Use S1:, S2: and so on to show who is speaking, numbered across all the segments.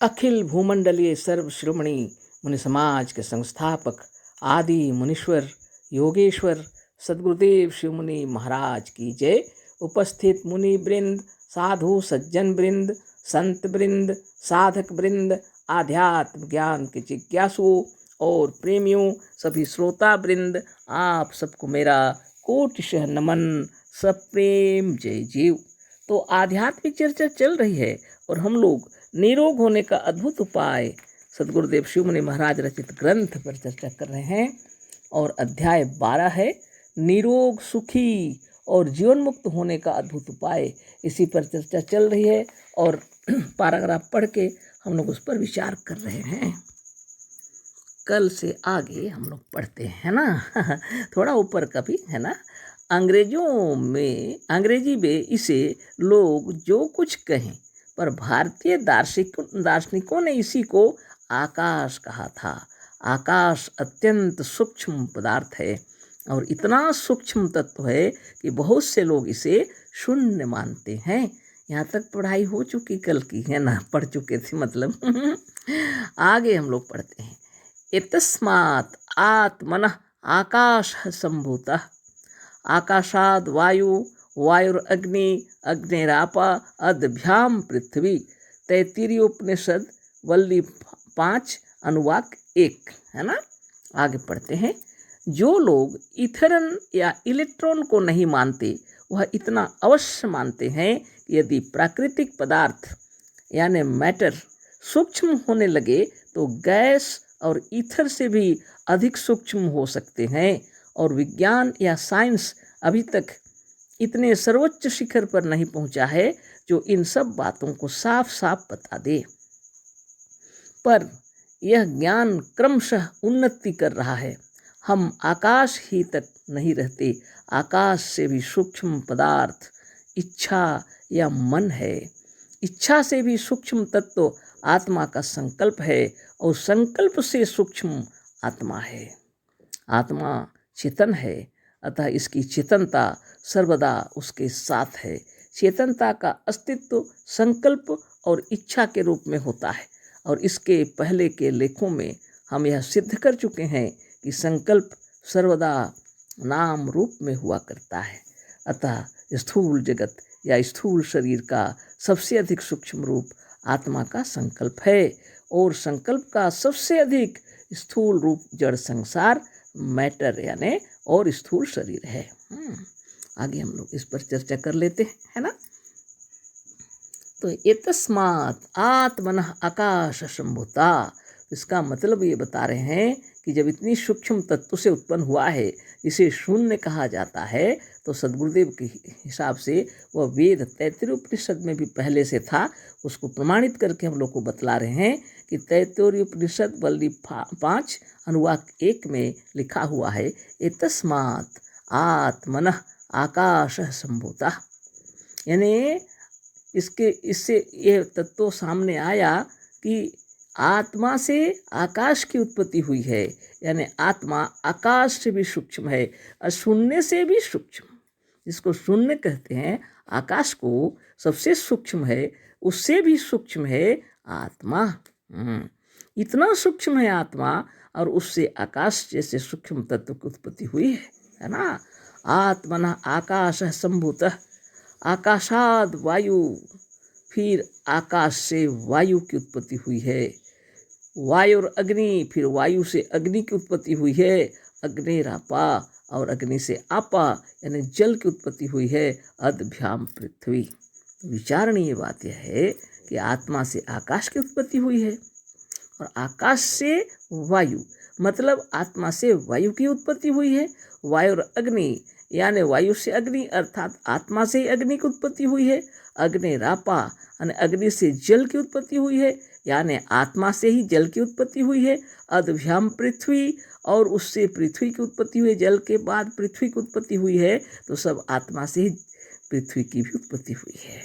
S1: अखिल भूमंडलीय सर्व शिरोमणि मुनि समाज के संस्थापक आदि मुनीश्वर योगेश्वर सदगुरुदेव शिव मुनि महाराज की जय। उपस्थित मुनि वृंद, साधु सज्जन वृंद, संत वृंद, साधक वृंद, आध्यात्म ज्ञान के जिज्ञासुओं और प्रेमियों, सभी श्रोता वृंद, आप सबको मेरा कोटिशः नमन, सब प्रेम जय जीव। तो आध्यात्मिक चर्चा चल रही है और हम लोग निरोग होने का अद्भुत उपाय सदगुरुदेव शिव मुनि महाराज रचित ग्रंथ पर चर्चा कर रहे हैं और अध्याय 12 है निरोग सुखी और जीवन मुक्त होने का अद्भुत उपाय। इसी पर चर्चा चल रही है और पैराग्राफ पढ़ के हम लोग उस पर विचार कर रहे हैं। कल से आगे हम लोग पढ़ते हैं ना थोड़ा ऊपर का भी है ना। अंग्रेजी में इसे लोग जो कुछ कहें, पर भारतीय दार्शनिकों ने इसी को आकाश कहा था। आकाश अत्यंत सूक्ष्म पदार्थ है और इतना सूक्ष्म तत्व है कि बहुत से लोग इसे शून्य मानते हैं। यहाँ तक पढ़ाई हो चुकी कल की है ना, पढ़ चुके थे मतलब आगे हम लोग पढ़ते हैं। एतस्मात् आत्मनः आकाश संभूतः, आकाशाद वायु, वायुरग्नि, अग्निरापा, अद्भ्याम पृथ्वी। तैत्तिरीय उपनिषद वल्ली 5 अनुवाक 1 है ना। आगे पढ़ते हैं। जो लोग इथरन या इलेक्ट्रॉन को नहीं मानते, वह इतना अवश्य मानते हैं कि यदि प्राकृतिक पदार्थ यानी मैटर सूक्ष्म होने लगे तो गैस और ईथर से भी अधिक सूक्ष्म हो सकते हैं, और विज्ञान या साइंस अभी तक इतने सर्वोच्च शिखर पर नहीं पहुंचा है जो इन सब बातों को साफ साफ बता दे। पर यह ज्ञान क्रमशः उन्नति कर रहा है। हम आकाश ही तक नहीं रहते, आकाश से भी सूक्ष्म पदार्थ इच्छा या मन है। इच्छा से भी सूक्ष्म तत्व आत्मा का संकल्प है और संकल्प से सूक्ष्म आत्मा है। आत्मा चेतन है, अतः इसकी चेतनता सर्वदा उसके साथ है। चेतनता का अस्तित्व संकल्प और इच्छा के रूप में होता है, और इसके पहले के लेखों में हम यह सिद्ध कर चुके हैं कि संकल्प सर्वदा नाम रूप में हुआ करता है। अतः स्थूल जगत या स्थूल शरीर का सबसे अधिक सूक्ष्म रूप आत्मा का संकल्प है, और संकल्प का सबसे अधिक स्थूल रूप जड़ संसार मैटर यानी और स्थूल शरीर है। आगे हम लोग इस पर चर्चा कर लेते हैं है ना। तो एतस्मात् आत्मनः आकाश संभूता, इसका मतलब ये बता रहे हैं कि जब इतनी सूक्ष्म तत्व से उत्पन्न हुआ है, इसे शून्य कहा जाता है, तो सदगुरुदेव के हिसाब से वह वेद तैत्तिरीय उपनिषद में भी पहले से था। उसको प्रमाणित करके हम लोग को बतला रहे हैं कि तैत्तिरीय उपनिषद वल्ली 5 अनुवाक 1 में लिखा हुआ है एतस्मात् आत्मनः आकाश संभूतः, यानी इससे यह तत्व सामने आया कि आत्मा से आकाश की उत्पत्ति हुई है, यानी आत्मा आकाश से भी सूक्ष्म है और शून्य से भी सूक्ष्म। जिसको शून्य कहते हैं, आकाश को सबसे सूक्ष्म है, उससे भी सूक्ष्म है आत्मा। इतना सूक्ष्म है आत्मा, और उससे आकाश जैसे सूक्ष्म तत्व की उत्पत्ति हुई है ना। आत्मना आकाश संभूतः, आकाशाद वायु, फिर आकाश से वायु की उत्पत्ति हुई है। वायु और अग्नि, फिर वायु से अग्नि की उत्पत्ति हुई है। अग्निरापा, और अग्नि से आपा यानी जल की उत्पत्ति हुई है। अद्भ्याम पृथ्वी। विचारणीय बात यह है कि आत्मा से आकाश की उत्पत्ति हुई है और आकाश से वायु, मतलब आत्मा से वायु की उत्पत्ति हुई है। वायु और अग्नि यानी वायु से अग्नि अर्थात आत्मा से ही अग्नि की उत्पत्ति हुई है। अग्निरापा यानी अग्नि से जल की उत्पत्ति हुई है, यानी आत्मा से ही जल की उत्पत्ति हुई है। अद्भ्याम पृथ्वी, और उससे पृथ्वी की उत्पत्ति हुई, जल के बाद पृथ्वी की उत्पत्ति हुई है, तो सब आत्मा से ही पृथ्वी की भी उत्पत्ति हुई है।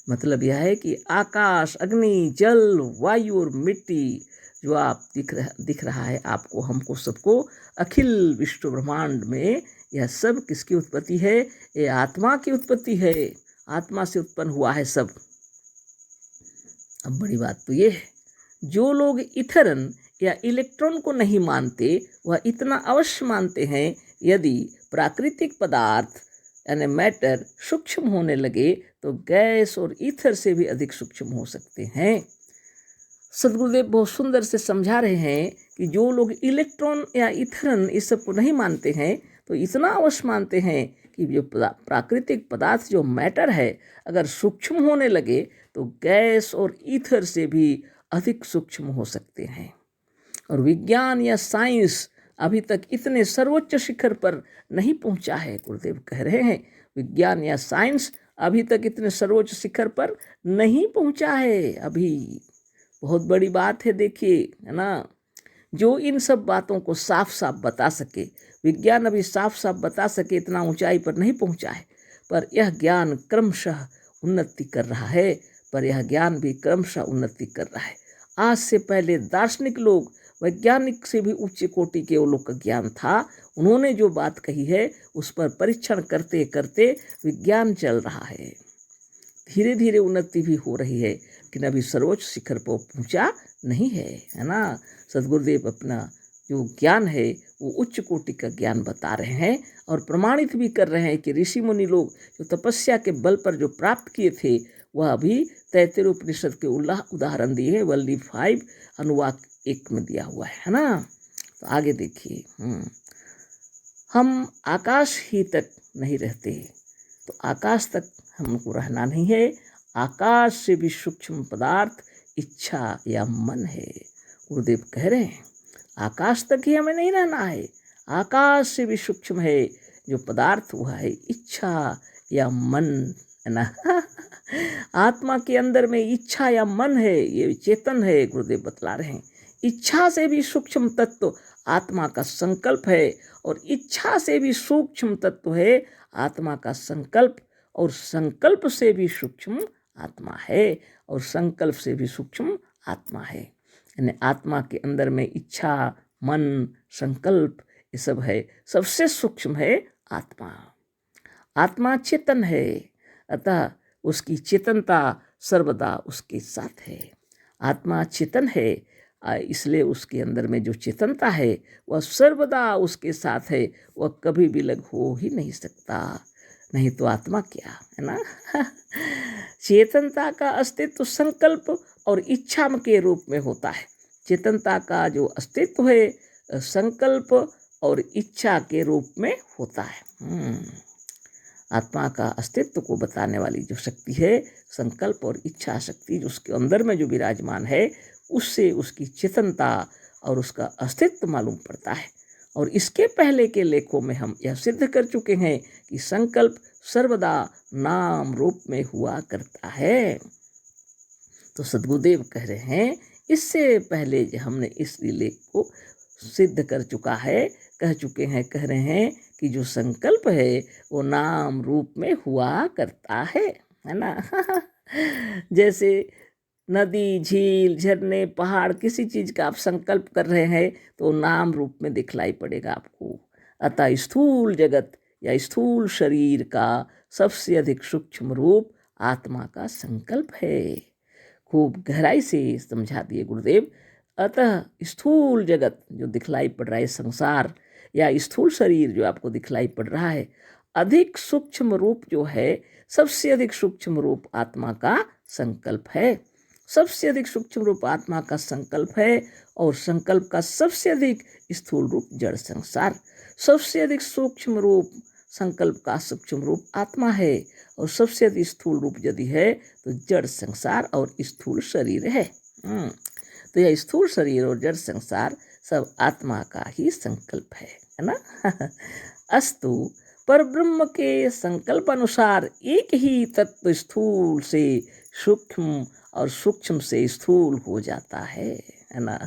S1: मतलब यह है कि आकाश, अग्नि, जल, वायु और मिट्टी जो आप दिख रहा है आपको, हमको, सबको, अखिल विश्व ब्रह्मांड में, यह सब किसकी उत्पत्ति है? ये आत्मा की उत्पत्ति है। आत्मा से उत्पन्न हुआ है सब। अब बड़ी बात तो ये है, जो लोग इथरन या इलेक्ट्रॉन को नहीं मानते वह इतना अवश्य मानते हैं, यदि प्राकृतिक पदार्थ यानी मैटर सूक्ष्म होने लगे तो गैस और ईथर से भी अधिक सूक्ष्म हो सकते हैं। सदगुरुदेव बहुत सुंदर से समझा रहे हैं कि जो लोग इलेक्ट्रॉन या इथरन इस सब को नहीं मानते हैं तो इतना अवश्य मानते हैं कि जो प्राकृतिक पदार्थ जो मैटर है अगर सूक्ष्म होने लगे तो गैस और ईथर से भी अधिक सूक्ष्म हो सकते हैं। और विज्ञान या साइंस अभी तक इतने सर्वोच्च शिखर पर नहीं पहुंचा है। गुरुदेव कह रहे हैं विज्ञान या साइंस अभी तक इतने सर्वोच्च शिखर पर नहीं पहुंचा है। अभी बहुत बड़ी बात है, देखिए, है ना, जो इन सब बातों को साफ साफ बता सके। विज्ञान अभी साफ साफ बता सके इतना ऊंचाई पर नहीं पहुंचा है, पर यह ज्ञान क्रमशः उन्नति कर रहा है। आज से पहले दार्शनिक लोग, वैज्ञानिक से भी उच्च कोटि के वो लोग का ज्ञान था। उन्होंने जो बात कही है उस पर परीक्षण करते करते विज्ञान चल रहा है। धीरे धीरे उन्नति भी हो रही है, लेकिन अभी सर्वोच्च शिखर पर पहुंचा नहीं है ना। सदगुरुदेव अपना जो ज्ञान है वो उच्च कोटि का ज्ञान बता रहे हैं और प्रमाणित भी कर रहे हैं कि ऋषि मुनि लोग जो तपस्या के बल पर जो प्राप्त किए थे वह अभी तैत्तिरीय उपनिषद के उदाहरण दिए हैं। वल्ली 5 अनुवाक 1 में दिया हुआ है ना। तो आगे देखिए, हम आकाश ही तक नहीं रहते, तो आकाश तक हमको रहना नहीं है। आकाश से भी सूक्ष्म पदार्थ इच्छा या मन है। गुरुदेव कह रहे हैं आकाश तक ही हमें नहीं रहना है, आकाश से भी सूक्ष्म है जो पदार्थ हुआ है इच्छा या मन, है ना। आत्मा के अंदर में इच्छा या मन है, ये चेतन है। गुरुदेव बतला रहे हैं इच्छा से भी सूक्ष्म तत्व आत्मा का संकल्प है, और इच्छा से भी सूक्ष्म तत्व है आत्मा का संकल्प, और संकल्प से भी सूक्ष्म आत्मा है, और संकल्प से भी सूक्ष्म आत्मा है। यानी आत्मा के अंदर में इच्छा, मन, संकल्प ये सब है। सबसे सूक्ष्म है आत्मा। आत्मा चेतन है, अतः उसकी चेतनता सर्वदा उसके साथ है। आत्मा चेतन है, इसलिए उसके अंदर में जो चेतनता है वह सर्वदा उसके साथ है, वह कभी विलग हो ही नहीं सकता। नहीं तो आत्मा क्या है ना। चेतनता का अस्तित्व संकल्प और इच्छा के रूप में होता है। चेतनता का जो अस्तित्व है संकल्प और इच्छा के रूप में होता है। आत्मा का अस्तित्व को बताने वाली जो शक्ति है संकल्प और इच्छा शक्ति, जो उसके अंदर में जो विराजमान है उससे उसकी चेतनता और उसका अस्तित्व मालूम पड़ता है। और इसके पहले के लेखों में हम यह सिद्ध कर चुके हैं कि संकल्प सर्वदा नाम रूप में हुआ करता है। तो सद्गुरुदेव कह रहे हैं इससे पहले हमने इस लेख को सिद्ध कर चुका है, कह रहे हैं कि जो संकल्प है वो नाम रूप में हुआ करता है ना। जैसे नदी, झील, झरने, पहाड़, किसी चीज़ का आप संकल्प कर रहे हैं तो नाम रूप में दिखलाई पड़ेगा आपको। अतः स्थूल जगत या स्थूल शरीर का सबसे अधिक सूक्ष्म रूप आत्मा का संकल्प है। खूब गहराई से समझा दिए गुरुदेव। अतः स्थूल जगत जो दिखलाई पड़ रहा है, संसार या स्थूल शरीर जो आपको दिखलाई पड़ रहा है, अधिक सूक्ष्म रूप जो है, सबसे अधिक सूक्ष्म रूप आत्मा का संकल्प है। सबसे अधिक सूक्ष्म रूप आत्मा का संकल्प है, और संकल्प का सबसे अधिक स्थूल रूप जड़ संसार। सबसे अधिक सूक्ष्म रूप संकल्प का सूक्ष्म रूप आत्मा है, और सबसे अधिक स्थूल रूप यदि है तो जड़ संसार और स्थूल शरीर है। तो यह स्थूल शरीर और जड़ संसार सब आत्मा का ही संकल्प है ना। अस्तु, पर ब्रह्म के संकल्प अनुसार एक ही तत्व स्थूल से सूक्ष्म और सूक्ष्म से स्थूल हो जाता है ना।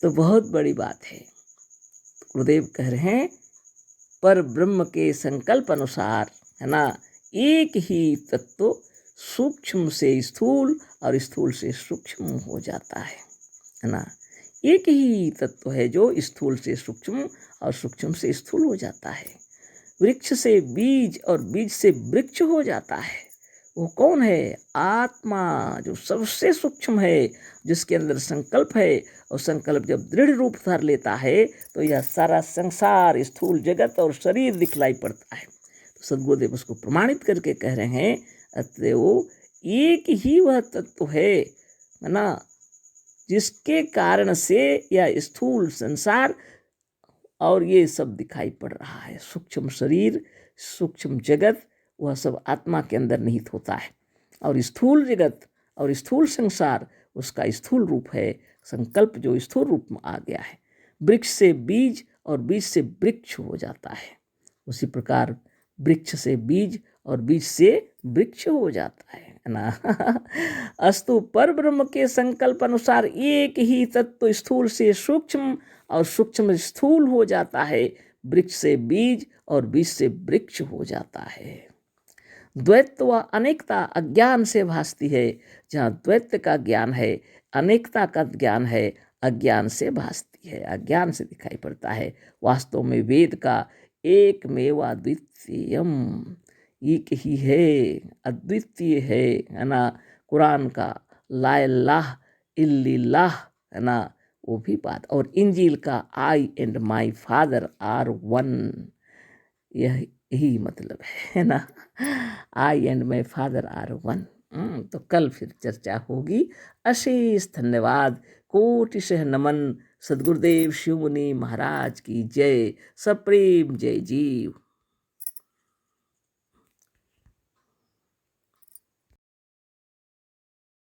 S1: तो बहुत बड़ी बात है। गुरुदेव कह रहे हैं पर ब्रह्म के संकल्प अनुसार, है ना, एक ही तत्व सूक्ष्म से स्थूल और स्थूल से सूक्ष्म हो जाता है ना। एक ही तत्व है जो स्थूल से सूक्ष्म और सूक्ष्म से स्थूल हो जाता है। वृक्ष से बीज और बीज से वृक्ष हो जाता है। वो कौन है? आत्मा, जो सबसे सूक्ष्म है, जिसके अंदर संकल्प है, और संकल्प जब दृढ़ रूप धर लेता है तो यह सारा संसार, स्थूल जगत और शरीर दिखलाई पड़ता है। तो सद्गुरुदेव उसको प्रमाणित करके कह रहे हैं, अतएव एक ही वह तत्व है ना, जिसके कारण से यह स्थूल संसार और ये सब दिखाई पड़ रहा है। सूक्ष्म शरीर, सूक्ष्म जगत, वह सब आत्मा के अंदर निहित होता है, और स्थूल जगत और स्थूल संसार उसका स्थूल रूप है। संकल्प जो स्थूल रूप में आ गया है, वृक्ष से बीज और बीज से वृक्ष हो जाता है, उसी प्रकार वृक्ष से बीज और बीज से वृक्ष हो जाता है ना। अस्तु पर ब्रह्म के संकल्प अनुसार एक ही तत्व स्थूल से सूक्ष्म और सूक्ष्म स्थूल हो जाता है, वृक्ष से बीज और बीज से वृक्ष हो जाता है। द्वैत व अनेकता अज्ञान से भासती है। जहाँ द्वैत का ज्ञान है, अनेकता का ज्ञान है, अज्ञान से भासती है, अज्ञान से दिखाई पड़ता है। वास्तव में वेद का एकमेव अद्वितीयम, एक ही है, अद्वितीय है ना। कुरान का ला इलाहा इल्लल्लाह है ना, वो भी बात। और इंजील का I and my father are one, यही मतलब है ना। I and my father are one. तो कल फिर चर्चा होगी। अशेष धन्यवाद, कोटिशः नमन। सद्गुरुदेव शिव मुनि महाराज की जय। सप्रेम जय जीव।